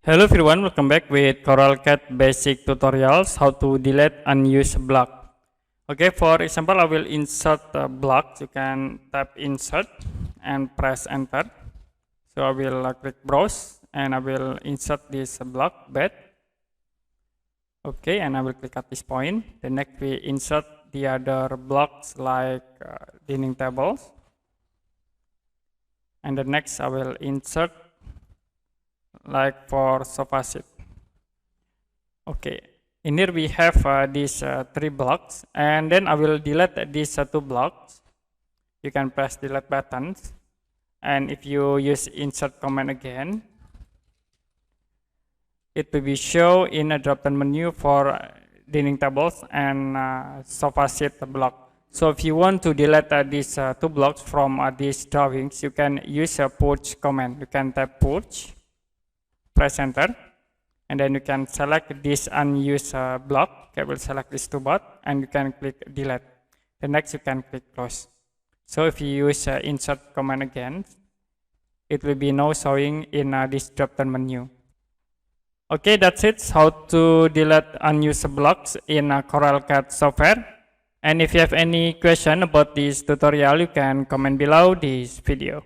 Hello everyone, welcome back with CorelCAD basic tutorials how to delete unused block. Okay, for example, I will insert a block. You can tap insert and press enter. So I will click browse and I will insert this block bed. Okay, and I will click at this point. The next we insert the other blocks like dining tables. And the next I will insert like for sofa seat. Okay, in here we have these three blocks, and then I will delete these two blocks. You can press delete buttons, and if you use insert command again, it will be shown in a drop-down menu for dining tables and sofa seat block. So if you want to delete these two blocks from these drawings, you can use a purge command. You can type purge, press enter, and then you can select this unused block. Okay, we'll select this two block and you can click delete. The next you can click close. So if you use insert command again, it will be now showing in this drop down menu. Okay, that's it, how to delete unused blocks in CorelCAD software. And if you have any question about this tutorial, you can comment below this video.